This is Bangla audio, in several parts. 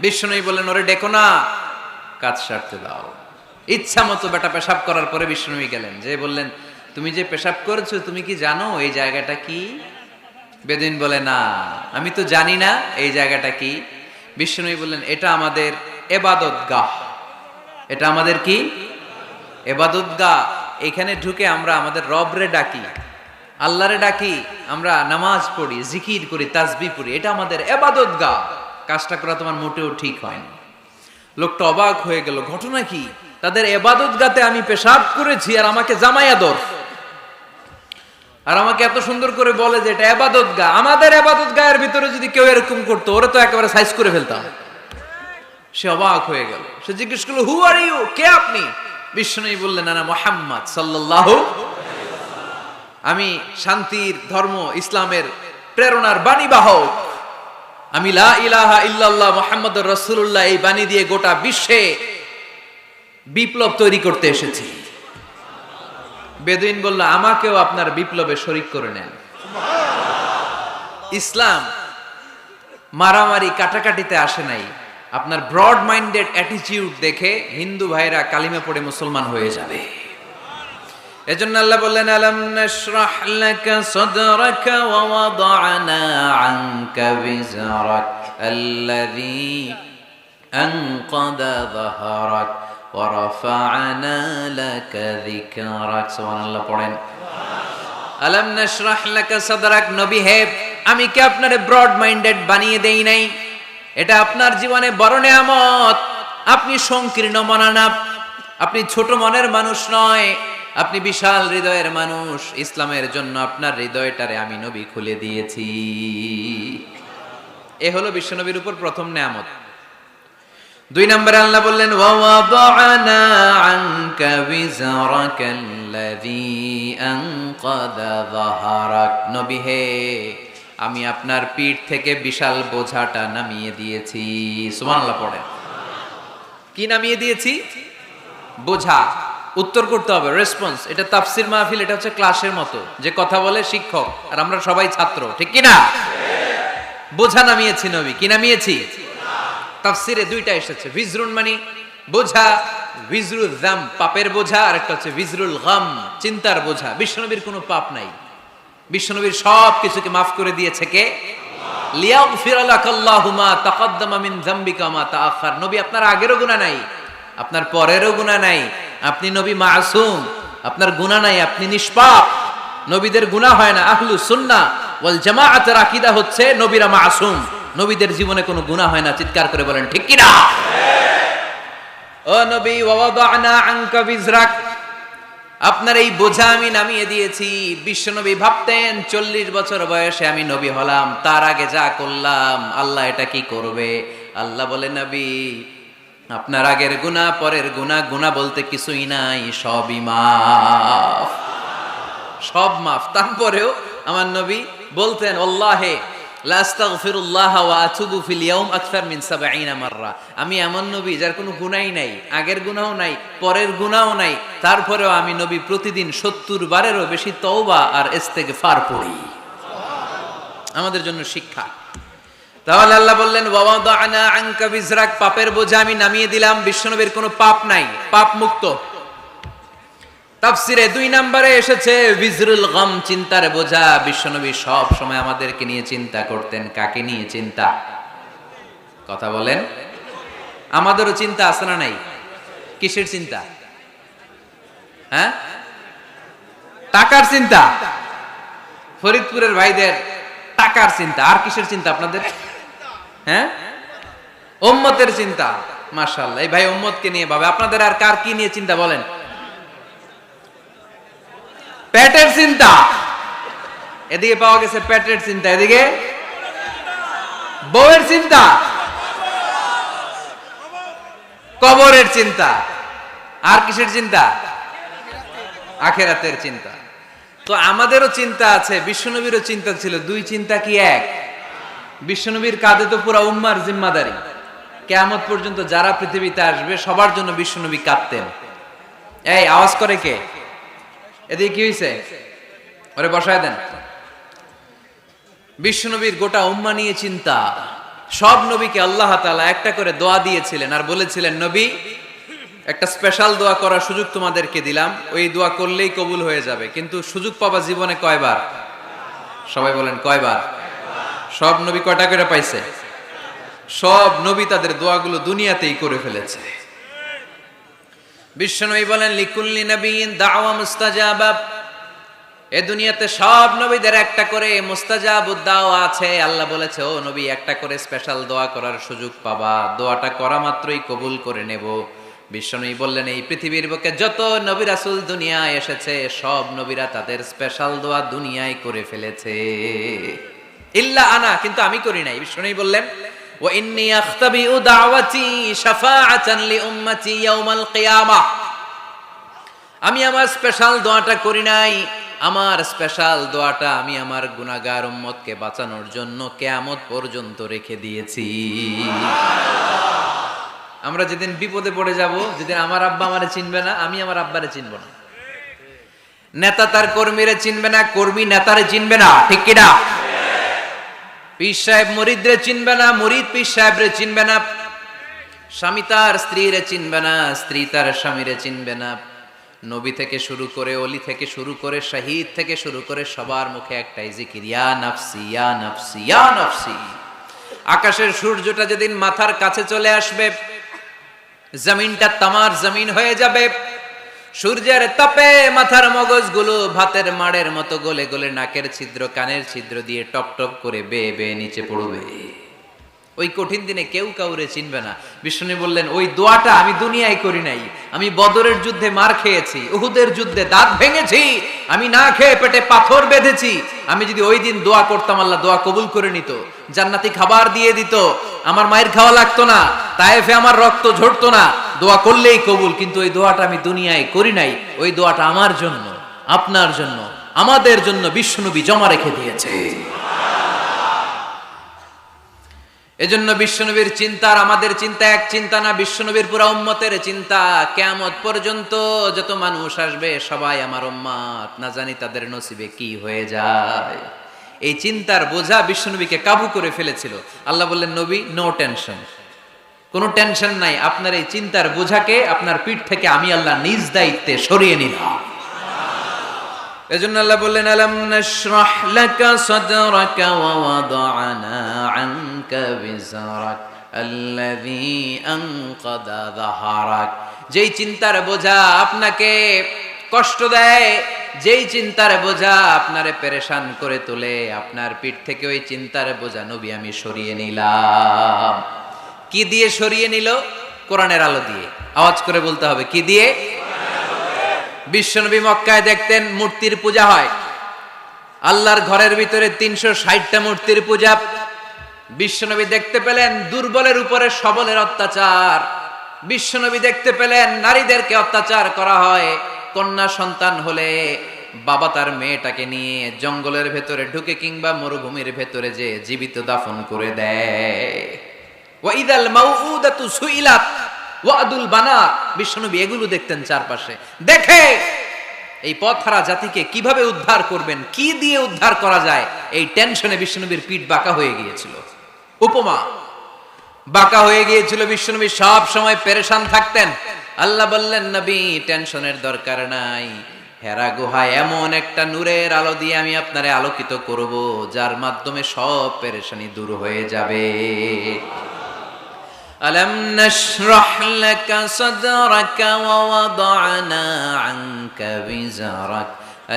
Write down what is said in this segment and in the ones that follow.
বিষ্ণু বললেন, ওরে ডেকো না, কাজ সারতে দাও। ইচ্ছা মতো বেটা পেশাব করার পরে বিষ্ণু গেলেন, যে বললেন, তুমি যে পেশাব করেছো তুমি কি জানো এই জায়গাটা কি? বেদুইন বলে, না আমি তো জানি না এই জায়গাটা কি। বিষ্ণু বললেন, এটা আমাদের ইবাদতগাহ। এটা আমাদের কি? ইবাদতগাহ। এখানে ঢুকে আমরা আমাদের রবরে ডাকি, আল্লাহরে ডাকি, আমরা নামাজ পড়ি, জিকির করি, তাসবিহ পড়ি, এটা আমাদের ইবাদতগাহ। কাজটা করা তোমার মোটেও ঠিক হয়নি। লোকটা অবাক হয়ে গেল, ঘটনা কি? তাদের ইবাদতগাতে আমি পেশাব করেছি আর আমাকে জামাই আদর, আর আমাকে এত সুন্দর করে বলে যে এটা ইবাদতগাহ। আমাদের ইবাদতগাহের ভিতরে যদি কেউ এরকম করতো, ওরে তো একেবারে সাইজ করে ফেলতাম। সে অবাক হয়ে গেল। সে জিজ্ঞেস করলো, হু আর ইউ, কে আপনি? বিষ্ণু বললেন, আনা মুহাম্মদ সাল্লাল্লাহু, আমি শান্তির ধর্ম ইসলামের প্রেরণার বাণীবাহক। আমি লা ইলাহা ইল্লাল্লাহ মুহাম্মাদুর রাসূলুল্লাহ এই বাণী দিয়ে গোটা বিশ্বে বিপ্লব তৈরি করতে এসেছি। বেদুইন বলল, আমাকেও আপনার বিপ্লবে শরীক করে নেন। ইসলাম মারামারি কাটাকাটিতে আসে নাই। আপনার ব্রড মাইন্ডেড অ্যাটিটিউড দেখে হিন্দু ভাইরা কালিমা পড়ে মুসলমান হয়ে যাবে। এজন্য আল্লাহ বললেন, আলাম নাশরাহ লাকা সাদরাকা ওয়া ওয়াদা'না আনকা বিজরাক আল্লাযী আনকাদা যাহরাক ওয়া রাফা'না লাকা যিকরাক। সুবহানাল্লাহ পড়েন। আলাম নাশরাহ লাকা সাদরাক, নবী হে, আমি কি আপনারে ব্রড মাইন্ডেড বানিয়ে দেই নাই? এটা আপনার জীবনে বড় নেয়ামত। আপনি সংকীর্ণ মনা না, আপনি ছোট মনের মানুষ নয়, আপনি বিশাল হৃদয়ের মানুষ। ইসলামের জন্য আপনার হৃদয়টারে আমি নবী খুলে দিয়েছি। এ হলো বিশ্বনবীর উপর প্রথম নেয়ামত। 2 নম্বরে আল্লাহ বললেন, ওয়া ওয়াদা'না আনকা বিজরাকাল্লাযী আনকাদা যাহরাক। নবী হে, আমি আপনার পিঠ থেকে বিশাল বোঝাটা নামিয়ে দিয়েছি। সুবহানাল্লাহ পড়েন। কি নামিয়ে দিয়েছি? বোঝা। উত্তর করতে হবে, রেসপন্স। এটা তাফসির মাহফিল, এটা হচ্ছে ক্লাসের মতো, যে কথা বলে শিক্ষক আর আমরা সবাই ছাত্র, ঠিক কি না? বোঝা নামিয়েছি নবী। কি নামিয়েছি? তাফসিরে 2টা এসেছে। ভিজরুন মানে বোঝা, ভিজরুল যাম পাপের বোঝা, আর একটা হচ্ছে ভিজরুল গাম চিন্তার বোঝা। বিশ্বনবীর কোনো পাপ নাই, বিশ্বনবীর সব কিছুকে মাফ করে দিয়েছে কে? লিয়াগফির লাকাল্লাহু মা তাকাদ্দামা মিন যামবিকা মা তাআখার। নবী আপনার আগেরও গুনাহ নাই, আপনার পরেরও গুনাহ নাই। আপনি নবী মাসুম, আপনার গুনাহ নাই, আপনি নিষ্পাপ। নবীদের গুনাহ হয় না। আহলুস সুন্নাহ ওয়াল জামাআতের আকীদা হচ্ছে নবীরা মাসুম, নবীদের জীবনে কোনো গুনাহ হয় না। চিৎকার করে বলেন ঠিক কি না? ও নবী, ওয়া ওয়াদা'না আনকা বিজরাক, আপনার এই বোঝা আমি নামিয়ে দিয়েছি। বিশ্বনবী ভাবতেন 40 বছর বয়সে আমি নবী হলাম, তার আগে যা করলাম আল্লাহ এটা কি করবে? আল্লাহ বলে, নবী আপনার আগের গুনাহ, পরের গুনাহ, গুনাহ বলতে কিছুই নাই, সবই মাফ, সব মাফ। তারপরেও আমার নবী বলতেন, আল্লাহে লা আস্তাগফিরুল্লাহ ওয়া আতুবু ফিল ইয়াউম আকসার মিন 70 মাররা। আমি এমন নবী যার কোনো গুনাহই নাই, আগের গুনাহও নাই, পরের গুনাহও নাই, তারপরেও আমি নবী প্রতিদিন 70 বারেরও বেশি তওবা আর ইস্তেগফার পড়ি। আমাদের জন্য শিক্ষা। তাহলে আল্লাহ বললেন, ওয়া ওয়াদা'না আনকা বিজরাক, পাপের বোঝা আমি নামিয়ে দিলাম। বিশ্বনবীর কোনো পাপ নাই, পাপ মুক্ত। তাফসিরে 2 নম্বরে এসেছে ভিজরুল গাম চিন্তার বোঝা। বিশ্বনবী সব সময় আমাদেরকে নিয়ে চিন্তা করতেন। কাকে নিয়ে চিন্তা? কথা বলেন। আমাদেরও চিন্তা আছে না নাই? কিসের চিন্তা? হ্যাঁ, টাকার চিন্তা। ফরিদপুরের ভাইদের টাকার চিন্তা। আর কিসের চিন্তা আপনাদের? হ্যাঁ, উম্মতের চিন্তা। মাশাআল্লাহ, এই ভাই উম্মতকে নিয়ে ভাবে। আপনাদের আর কার কি নিয়ে চিন্তা বলেন? পেটের চিন্তা। এদিকে পাওয়া গেছে পেটের চিন্তা, এদিকে বউয়ের চিন্তা, কবরের চিন্তা। আর কিসের চিন্তা? আখিরাতের চিন্তা। তো আমাদেরও চিন্তা আছে, বিশ্বনবীরও চিন্তা ছিল। 2 চিন্তা কি এক? বিশ্বনবীর কাঁধে তো পুরা উম্মার জিম্মাদারি। কিয়ামত পর্যন্ত যারা পৃথিবীতে আসবে সবার জন্য বিশ্বনবী কাঁদতেন। এই আওয়াজ করে কে? এদিকে কি হয়েছে? ওরে বসায় দেন। বিশ্বনবীর গোটা উম্মাহ নিয়ে চিন্তা। সব নবীকে আল্লাহ তাআলা একটা করে দোয়া দিয়েছিলেন আর বলেছিলেন, নবী একটা স্পেশাল দোয়া করার সুযোগ তোমাদেরকে দিলাম, ওই দোয়া করলেই কবুল হয়ে যাবে, কিন্তু সুযোগ পাবা জীবনে কয়বার? সবাই বলেন কয়বার? সব নবী কয়টা করে পাইছে? সব নবী তাদের দোয়াগুলো দুনিয়াতেই করে ফেলেছে। বিশ্বনবী বলেন, লিকুল্লি নবিয়্যিন দাওয়া মুস্তাজাবা, এ দুনিয়াতে সব নবীদের একটা করে মুস্তাজাবুদ দাওয়া আছে। আল্লাহ বলেছে, ও নবী একটা করে স্পেশাল দোয়া করার সুযোগ পাবা, দোয়াটা করা মাত্রই কবুল করে নেব। বিশ্বনবী বললেন, এই পৃথিবীর বুকে যত নবী রাসূল দুনিয়ায় এসেছে সব নবীরা তাদের স্পেশাল দোয়া দুনিয়ায় করে ফেলেছে, ইল্লা আনা, কিন্তু আমি করি নাই। বিশ্বনবী বললেন, ওয়া ইন্নী আখতাবিউ দাওয়াতি শাফাআতান লি উম্মতি ইয়াউমাল কিয়ামাহ, আমি আমার স্পেশাল দোয়াটা করি নাই, আমার স্পেশাল দোয়াটা আমি আমার গুনাহগার উম্মতকে বাঁচানোর জন্য কিয়ামত পর্যন্ত রেখে দিয়েছি। আমরা যেদিন বিপদে পড়ে যাব, যেদিন আমার আব্বা আমারে চিনবে না, আমি আমার আব্বারে চিনব না, নেতা তার কর্মীরে চিনবে না, কর্মী নেতারে চিনবে না, ঠিক কি না? পীর সাহেব মুরিদরে চিনবে না, মুরিদ পীর সাহেবরে চিনবে না, স্বামী তার স্ত্রীরে চিনবে না, স্ত্রী তার স্বামীরে চিনবে না। নবী থেকে শুরু করে, অলি থেকে শুরু করে, শহীদ থেকে শুরু করে সবার মুখে একটাই জিকির, ইয়া নাফসি ইয়া নাফসি ইয়া নাফসি। আকাশের সূর্যটা যেদিন মাথার কাছে চলে আসবে, জমিনটা তামার জমিন হয়ে যাবে, সূর্যের তাপে মাথার মগজগুলো ভাতের মাড়ের মতো গলে গলে নাকের ছিদ্র কানের ছিদ্র দিয়ে টপ টপ করে বেয়ে বেয়ে নিচে পড়বে। ওই কঠিন দিনে কেউ কাউরে চিনবে না। বিষ্ণু বললেন, ওই দোয়াটা আমি দুনিয়ায় করি নাই, আমি বদরের যুদ্ধে মার খেয়েছি, উহুদের যুদ্ধে দাঁত ভেঙেছি, আমি না খেয়ে পেটে পাথর বেঁধেছি। আমি যদি ওই দিন দোয়া করতাম, আল্লাহ দোয়া কবুল করে নিত, জান্নাতি খাবার দিয়ে দিত, আমার মায়ের খাওয়া লাগতো না, তায়েফে আমার রক্ত ঝরতো না, দোয়া করলেই কবুল। কিন্তু ওই দোয়াটা আমি দুনিয়ায় করি নাই, ওই দোয়াটা আমার জন্য, আপনার জন্য, আমাদের জন্য বিশ্বনবী জমা রেখে দিয়েছে। এজন্য বিশ্বনবীর চিন্তা আর আমাদের চিন্তা এক চিন্তা না, বিশ্বনবীর পুরা উম্মতের চিন্তা। কিয়ামত পর্যন্ত যত মানুষ আসবে সবাই আমার উম্মত, না জানি তাদের নসিবে কি হয়ে যায়। এই চিন্তার বোঝা বিশ্বনবীকে কাবু করে ফেলেছিল। আল্লাহ বললেন, নবী নো টেনশন, কোনো টেনশন নাই, আপনার এই চিন্তার বোঝাকে আপনার পিঠ থেকে আমি আল্লাহ নিজ দায়িত্বে সরিয়ে নিলাম। এজন্য আল্লাহ বললেন, আলাম নাশরাহ লাকা সাদরাকা ওয়া ওয়াদা'না আনকা বিজরাক আল্লাযী আনকাদা যাহরাক। যেই চিন্তার বোঝা আপনাকে কষ্ট দেয়, যেই চিন্তার বোঝা আপনারে পেরেশান করে তোলে, আপনার পিঠ থেকে ওই চিন্তার বোঝা নবী আমি সরিয়ে নিলাম। কি দিয়ে সরিয়ে নিল? কোরআনের আলো দিয়ে। আওয়াজ করে বলতে হবে, কি দিয়ে? বিশ্বনবী মক্কায় দেখতেন মূর্তির পূজা হয়, আল্লাহর ঘরের ভিতরে 360টা মূর্তির পূজা। বিশ্বনবী দেখতে পেলেন দুর্বলের উপরে সবলের অত্যাচার, বিশ্বনবী দেখতে পেলেন নারীদেরকে অত্যাচার করা হয়। কন্যা সন্তান হলে বাবা তার মেয়েটাকে নিয়ে জঙ্গলের ভেতরে ঢুকে কিংবা মরুভূমির ভেতরে যে জীবিত দাফন করে দেয়। ওয়া ইদাল মাউউদাতু সুইলাত ওয়াদুল বানা, বিশ্বনবী এগুলো দেখতেন চারপাশে। দেখে এই পথহারা জাতিকে কিভাবে উদ্ধার করবেন, কি দিয়ে উদ্ধার করা যায়, এই টেনশনে বিশ্বনবীর পিঠ বাঁকা হয়ে গিয়েছিল। উপমা, বাঁকা হয়ে গিয়েছিল। বিশ্বনবী সব সময় পেরেশান থাকতেন। আল্লাহ বললেন, নবী টেনশনের দরকার নাই, হেরা গুহায় এমন একটা নূরের আলো দিয়ে আমি আপনারে আলোকিত করব, যার মাধ্যমে সব পেরেশানি দূর হয়ে যাবে। ألم نشرح لك صدرك ووضعنا عنك وزرك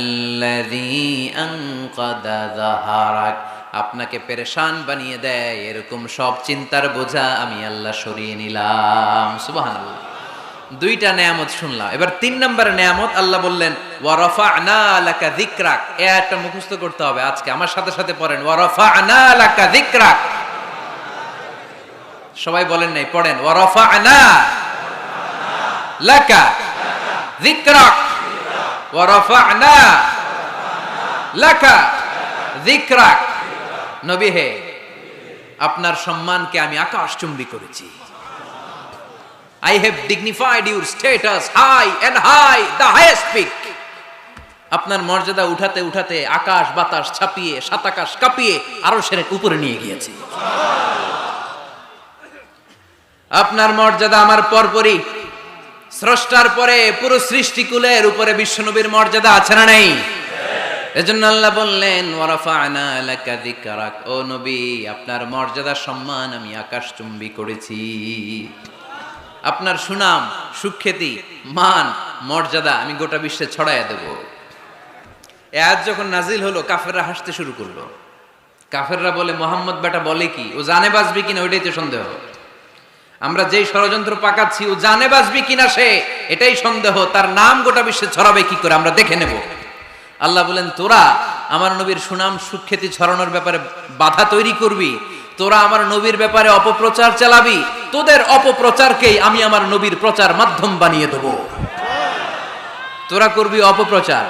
الذي أنقض ظهرك। আপনাকে পেরেশান বানিয়ে দেয় এরকম সব চিন্তার বোঝা আমি আল্লাহ সরিয়ে নিলাম। সুবহানাল্লাহ। দুইটা নেয়ামত শুনলাম, এবার 3 নম্বর নেয়ামত আল্লাহ বললেন, ওয়া রাফা'না লাকা যিকরাক। এই আয়াতটা মুখস্থ করতে হবে আজকে, আমার সাথে সাথে পড়েন, ওয়া রাফা'না লাকা যিকরাক। সবাই বলেন নাই, পড়েন, ওয়া রাফা'না লাকা যিকরাক ওয়া রাফা'না লাকা যিকরাক। নবী হে, আপনার সম্মানকে আমি আকাশচুম্বী করেছি। I have dignified your status high and high, the highest peak. আপনার মর্যাদা উঠাতে উঠাতে আকাশ বাতাস ছাপিয়ে সাত আকাশ কাঁপিয়ে আরশের উপরে নিয়ে গিয়েছি। আপনার মর্যাদা আমার পরপরই, স্রষ্টার পরে পুরো সৃষ্টিকুলের উপরে বিশ্বনবীর মর্যাদা আছে না নেই? এজন্য আল্লাহ বললেন ওয়ারাফা'না লাকা যিকরাক, ও নবী আপনার মর্যাদা সম্মান আমি আকাশচুম্বী করেছি। আপনার সুনাম, সুখ্যাতি, মান, মর্যাদা আমি গোটা বিশ্বে ছড়াইয়া দেব। এই আয়াত যখন নাজিল হলো কাফেররা হাসতে শুরু করলো। কাফেররা বলে মোহাম্মদ বেটা বলে কি, ও জানে বাঁচবে কিনা ওইটাই তো সন্দেহ। আমরা যেই ষড়যন্ত্র পাকাচ্ছি ও জানে বাঁচবে কিনা সে এটাই সন্দেহ, তার নাম গোটা বিশ্বে ছড়াবে কি করে আমরা দেখে নেব। আল্লাহ বলেন তোরা আমার নবীর সুনাম সুখ্যাতি ছড়ানোর ব্যাপারে বাধা তৈরি করবি, তোরা আমার নবীর ব্যাপারে অপপ্রচার চালাবি, তোদের অপপ্রচারকেই আমি আমার নবীর প্রচার মাধ্যম বানিয়ে দেব। তোরা করবি অপপ্রচার।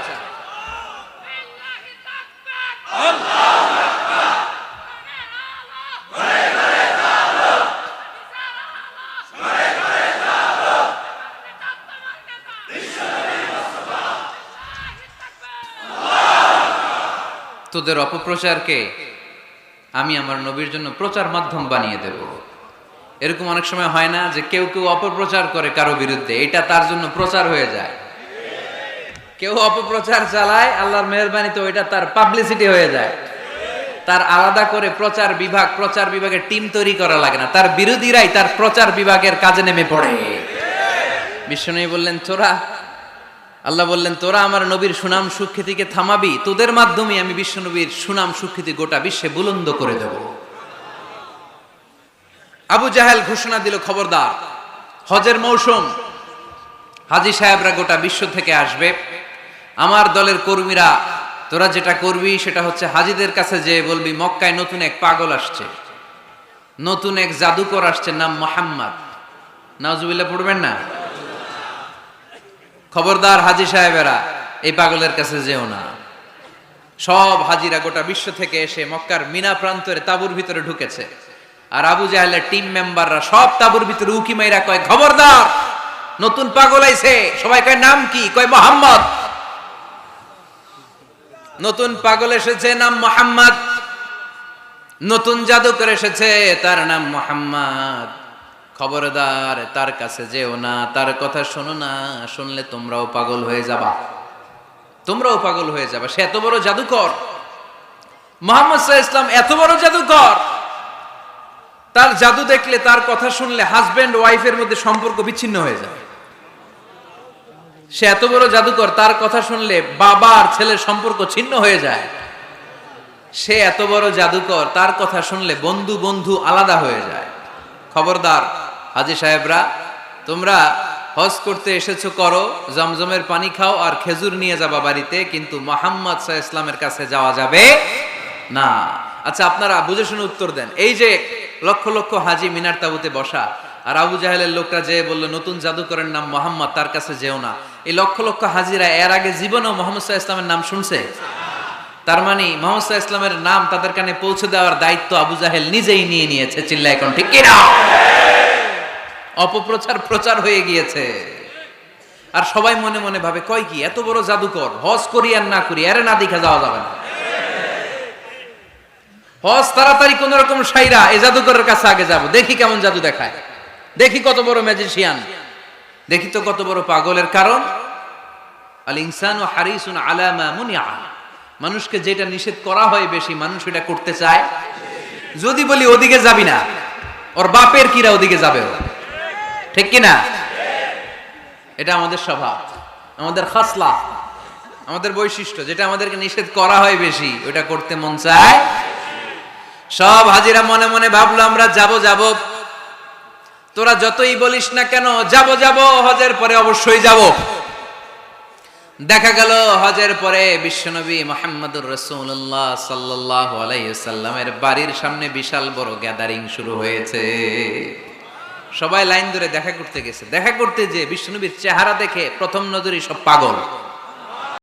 তোদের অপপ্রচারকে আমি আমার নবীর জন্য প্রচার মাধ্যম বানিয়ে দেব। এরকম অনেক সময় হয় না যে কেউ কেউ অপপ্রচার করে কারো বিরুদ্ধে, এটা তার জন্য প্রচার হয়ে যায়। কেউ অপপ্রচার চালায়, আল্লাহর মেহেরবানিতে ওইটা তার পাবলিসিটি হয়ে যায়। তার আলাদা করে প্রচার বিভাগের টিম তৈরি করা লাগে না, তার বিরোধীরাই তার প্রচার বিভাগের কাজে নেমে পড়ে। বিশ্বনবী বললেন আল্লাহ বললেন তোরা আমার নবীর সুনাম সুখ্যাতিকে থামাবি, তোদের মাধ্যমে আমি বিশ্বনবীর সুনাম সুখ্যাতি গোটা বিশ্বে বুলন্দ করে দেব। আবু জাহেল ঘোষণা দিল খবরদার, হজের মৌসুম, হাজী সাহেবরা গোটা বিশ্ব থেকে আসবে, আমার দলের কর্মীরা তোরা যেটা করবি সেটা হচ্ছে হাজীদের কাছে যে বলবি মক্কায় নতুন এক পাগল আসছে, নতুন এক জাদুকর আসছে, নাম মুহাম্মদ। নাউজুবিল্লাহ পড়বেন না? খবরদার হাজী সাহেবেরা এই পাগলের কাছে যেও না। সব হাজীরা গোটা বিশ্ব থেকে এসে মক্কার মিনা প্রান্তরে তাঁবুর ভিতরে ঢুকেছে, আর আবু জাহেলের টিম মেম্বাররা সব তাঁবুর ভিতরে উকি মাইরা কয় খবরদার নতুন পাগল আইছে। সবাই কয় নাম কি? কয় মুহাম্মদ। নতুন পাগল এসেছে, নাম মুহাম্মদ। নতুন জাদুকর এসেছে, তার নাম মুহাম্মদ। খবরদার তার কাছে যেও না, তার কথা শোনো না, শুনলে তোমরাও পাগল হয়ে যাবা, তোমরাও পাগল হয়ে যাবা। সে এত বড় জাদুকর, মুহাম্মদ সাল্লাল্লাহু আলাইহি ওয়াসাল্লাম এত বড় জাদুকর, তার জাদু দেখলে, তার কথা শুনলে হাজবেন্ড ওয়াইফের মধ্যে সম্পর্ক বিচ্ছিন্ন হয়ে যায়। সে এত বড় জাদুকর, তার কথা শুনলে বাবা আর ছেলের সম্পর্ক ছিন্ন হয়ে যায়। সে এত বড় জাদুকর, তার কথা শুনলে বন্ধু বন্ধু আলাদা হয়ে যায়। খবরদার হাজী সাহেবরা, তোমরা হজ করতে এসেছো করো, জমজমের পানি খাও আর খেজুর নিয়ে যাবা বাড়িতে, কিন্তু মুহাম্মদ সাল্লাল্লাহু আলাইহি ওয়াসাল্লামের কাছে যাওয়া যাবে না। আচ্ছা আপনারা বুঝে শুনে উত্তর দেন। এই যে লক্ষ লক্ষ হাজী মিনার তাঁবুতে বসা, আর আবু জাহেলের লোকটা যে বললো নতুন জাদুকরের নাম মুহাম্মদ, তার কাছে যেও না, এই লক্ষ লক্ষ হাজীরা এর আগে জীবনেও মুহাম্মদ সাল্লাল্লাহু আলাইহি ওয়াসাল্লামের নাম শুনছে? তার মানে মুহাম্মদ সাল্লাল্লাহু আলাইহি ওয়াসাল্লামের নাম তাদের কানে পৌঁছে দেওয়ার দায়িত্ব আবু জাহেল নিজেই নিয়ে নিয়েছে। চিল্লায় এখন ঠিক কিনা? অপপ্রচার প্রচার হয়ে গিয়েছে। আর সবাই মনে মনে ভাবে কয় কি এত বড় জাদুকর, হজ করি আর না করি এর না দেখা যাওয়া যাবে না। হজ তাড়াতাড়ি কোন রকম সাইরা এই জাদুকরের কাছে আগে যাব, দেখি কেমন জাদু দেখায়, দেখি কত বড় ম্যাজিশিয়ান, দেখি তো কত বড় পাগলের। কারণ আল ইনসানু হারিসুন আলা মা মুনিআ, মানুষকে যেটা নিষেধ করা হয় বেশি মানুষ এটা করতে চায়। যদি বলি ওদিকে যাবি না, ওর বাপের কিরা ওদিকে যাবে, ঠিক কিনা? এটা আমাদের স্বভাব, আমাদের খাসলা, আমাদের বৈশিষ্ট্য, যেটা আমাদেরকে নিষেধ করা হয় বেশি ওটা করতে মন চায়। সব হাজিরা মনে মনে ভাবলো আমরা যাব। তোরা যতই বলিস না কেন যাব, হজের পরে অবশ্যই যাব। দেখা গেল হজের পরে বিশ্বনবী মুহাম্মদুর রাসূলুল্লাহ সাল্লাল্লাহু আলাইহি ওয়াসাল্লামের বাড়ির সামনে বিশাল বড় গ্যাদারিং শুরু হয়েছে। সবাই লাইন ধরে দেখা করতে গেছে। দেখা করতে যে বিশ্বনবীর চেহারা দেখে প্রথম নজরেই সব পাগল।